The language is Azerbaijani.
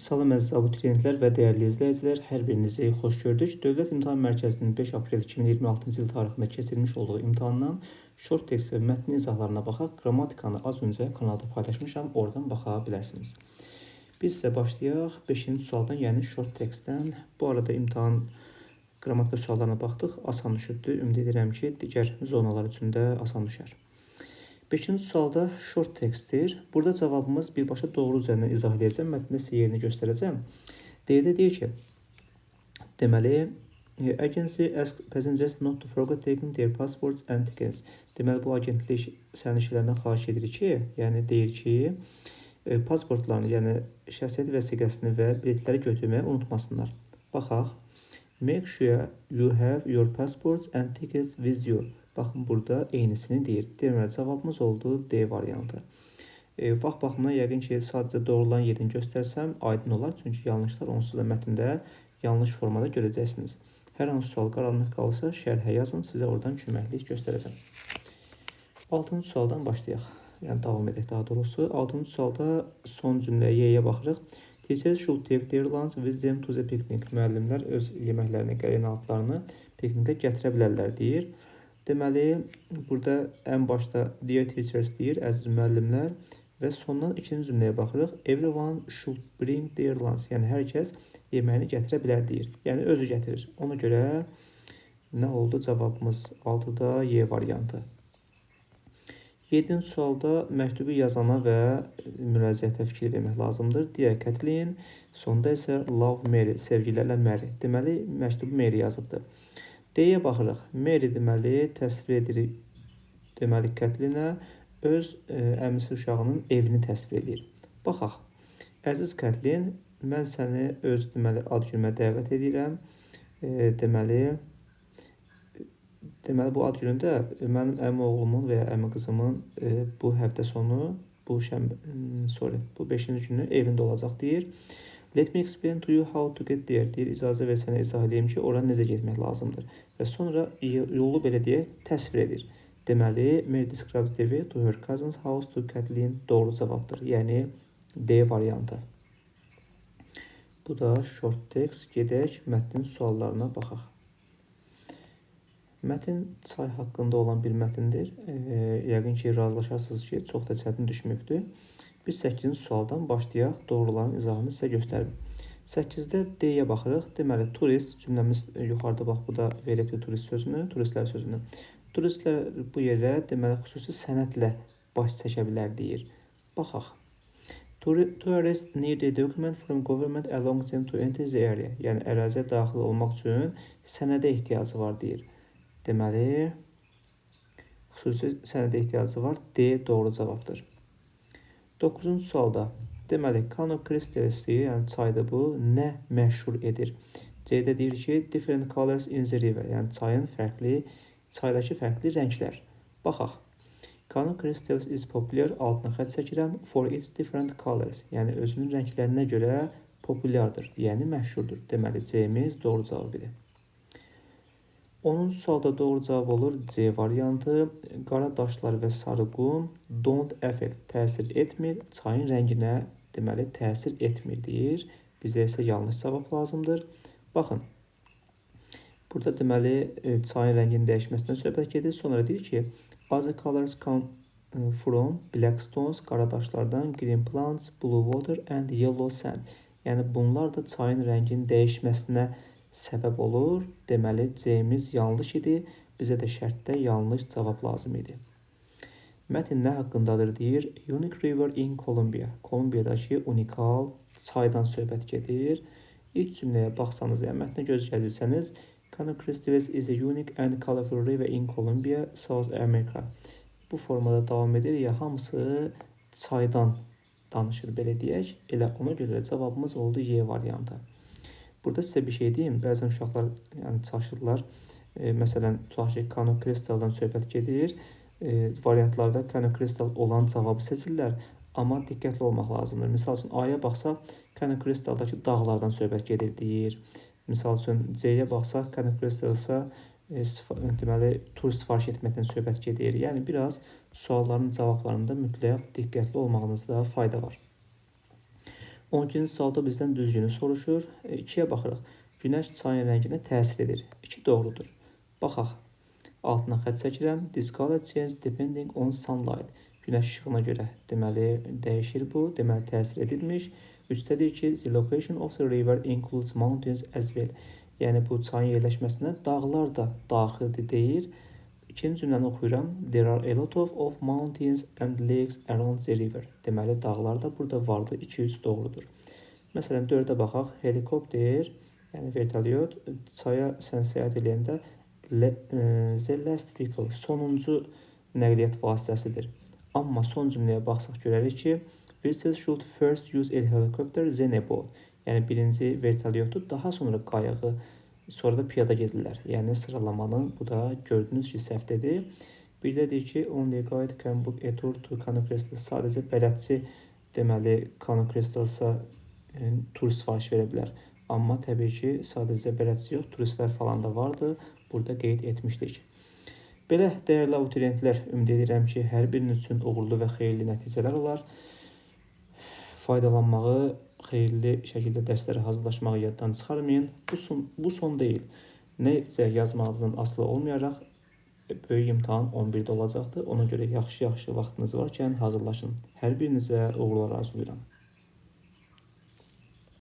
Salam əziz abituriyentlər və dəyərli izləyicilər, hər birinizi xoş gördük. Dövlət İmtahan Mərkəzinin 5 aprel 2026-cı il tarixində keçirilmiş olduğu imtahandan short text və mətnin izahlarına baxaq. Qrammatikanı az öncə kanalda paylaşmışam, oradan baxa bilərsiniz. Biz isə başlayaq 5-ci sualdan, yəni short textdən. Bu arada imtahan qrammatika suallarına baxdıq, asan düşübdür. Ümid edirəm ki, digər zonalar üçün də asan düşər. 5-ci sualda short textdir. Burada cavabımız birbaşa doğru üzərindən izah edəcəm. Mətndə sizə yerini göstərəcəm. Deyir ki, deməli, agency asks passengers not to forget taking their passports and tickets. Deməli, bu agentlik sərnişinlərdən xahiş edir ki, yəni deyir ki, pasportlarını, yəni şəxsiyyət vəsiqəsini və biletləri götürməyi unutmasınlar. Baxaq. Make sure you have your passports and tickets with you. Baxın, burada eynisini deyir. Deməli, cavabımız oldu D variantı. Vaxt baxımından yəqin ki, sadəcə doğrulan yerini göstərsəm aydın olar. Çünki yanlışlar onsuz da mətndə yanlış formada görəcəksiniz. Hər hansı sual qaranlıq qalırsa şərhə yazın, sizə oradan köməklik göstərəcəm. 6-cı sualdan başlayaq. Yəni, davam edək daha doğrusu. 6-cı sualda son cümləyə Y-yə baxırıq. Teachers should take their lunch with them to the picnic. Müəllimlər öz yeməklərini, qəlinatlarını piknikə gətirə bilərlər deyir. Deməli, burada ən başda dear teachers deyir, əziz müəllimlər və sondan ikinci cümləyə baxırıq. Everyone should bring their lunch. Yəni, hər kəs yeməyini gətirə bilər deyir. Yəni, özü gətirir. Ona görə nə oldu cavabımız? 6-da Y variantı. 7-ci sualda məktubu yazana və müraciətə fikir vermək lazımdır. Dear Kathleen, sonda isə love Mary, sevgilərlə Mary. Deməli, məktubu Mary yazıbdır. D-yə baxırıq. Mary deməli təsvir edir, deməli Kathleenə öz əmisi uşağının evini təsvir edir. Baxaq. Əziz Kathleen, mən səni öz deməli ad günümə dəvət edirəm. Deməli bu ad günündə mənim əmi oğlumun və ya əmi qızımın bu həftə sonu, bu 5-ci günü evində olacaq deyir. Let me explain to you how to get there deyir. İcazə ver sənə izah edeyim ki, ora necə getmək lazımdır. Və sonra yolu belə deyə təsvir edir. Deməli, Mary describes the way to her cousin's house to Kathleen doğru cavabdır. Yəni, D variantı. Bu da short text. Gedək mətnin suallarına baxaq. Mətn çay haqqında olan bir mətindir. Yəqin ki, razılaşarsınız ki, çox da çətin düşmübdür. Biz 8-ci sualdan başlayaq, doğruların izahını sizə göstərim. 8-də D-yə baxırıq. Deməli, turist cümləmiz yuxarıda bax, bu da veribdir turist sözünü, turistlər sözünü. Turistlər bu yerə deməli xüsusi sənədlə baş çəkə bilər deyir. Baxaq. Tourists need a document from government allowing them to enter the area. Yəni, əraziyə daxil olmaq üçün sənədə ehtiyacı var deyir. Deməli, xüsusi sənədə ehtiyacı var. D doğru cavabdır. 9-cu sualda, deməli, Kano Crystals, yəni çayda bu, nə məşhur edir? C-də deyir ki, different colors in the river, yəni çaydakı fərqli rənglər. Baxaq. Kano Crystals is popular, altına xətt çəkirəm, for its different colors, yəni özünün rənglərinə görə populyardır, yəni məşhurdur. Deməli, C-miz doğru cavab edir. 10-cu sualda doğru cavab olur C variantı. Qara daşlar və sarı qum don't affect, təsir etmir, çayın rənginə deməli təsir etmir deyir. Bizə isə yanlış cavab lazımdır. Baxın, burada deməli çayın rənginin dəyişməsindən söhbət gedir. Sonra deyir ki, other colors come from black stones, qara daşlardan, green plants, blue water and yellow sand. Yəni, bunlar da çayın rənginin dəyişməsinə səbəb olur. Deməli, C-miz yanlış idi. Bizə də şərtdə yanlış cavab lazım idi. Mətn nə haqqındadır deyir. Unique river in Colombia. Kolumbiyadakı unikal çaydan söhbət gedir. İlk cümləyə baxsanız, yəni mətnə göz gəzirsəniz, Kano Crystals is a unique and colorful river in Colombia, South America. Bu formada davam edir. Ya, hamısı çaydan danışır, belə deyək. Elə ona görə cavabımız oldu Y variantı. Burada sizə bir şey deyim. Bəzən uşaqlar çaşırlar. Məsələn, tutaq ki, Kano Crystaldan söhbət gedir. Variantlarda Kano Crystal olan cavabı seçirlər. Amma diqqətli olmaq lazımdır. Misal üçün, A-ya baxsaq, Kano Crystaldakı dağlardan söhbət gedir deyir. Misal üçün, C-yə baxsaq, Kano Crystalsa deməli, tur sifariş etməkdən söhbət gedir. Yəni, biraz sualların cavablarında mütləq diqqətli olmağınızda fayda var. 12-ci sualda bizdən düzgünü soruşur. 2-yə baxırıq. Günəş çayın rənginə təsir edir. 2 doğrudur. Baxaq. Altına xətt çəkirəm. This color change depending on sunlight. Günəş işığına görə deməli dəyişir bu. Deməli təsir edilmiş. 3-də deyir ki, the location of the river includes mountains as well. Yəni bu çayın yerləşməsinə dağlar da daxildir deyir. İkinci cümləni oxuyuram. There are a lot of mountains and lakes around the river. Deməli dağlar da burada vardı. 2-3 doğrudur. Məsələn 4-ə baxaq. Helikopter, yəni vertolyot çaya sən səyahət edəndə the last vehicle sonuncu nəqliyyat vasitəsidir. Amma son cümləyə baxsaq görərik ki, visitors should first use a helicopter then a boat. Yəni birinci vertolyotu, daha sonra qayığı, sonra da piyada gedirlər. Yəni sıralamanın bu da gördüyünüz ki, səhvdədir. Bir də deyir ki, only guide can book a tour to Cano Crystal. Sadəcə bələdçi deməli Cano Crystalsa tur sifariş verə bilər. Amma təbii ki, sadəcə bələdçi yox, turistlər falan da vardı. Burada qeyd etmişdik. Belə dəyərli abituriyentlər, ümid edirəm ki, hər biriniz üçün uğurlu və xeyirli nəticələr olar. Faydalanmağı, xeyirli şəkildə dərslərə hazırlaşmağı yaddan çıxarmayın. Bu son deyil. Necə yazmağınızdan asılı olmayaraq böyük imtahan 11-də olacaqdır. Ona görə yaxşı vaxtınız varkən hazırlaşın. Hər birinizə uğurlar arzulayıram.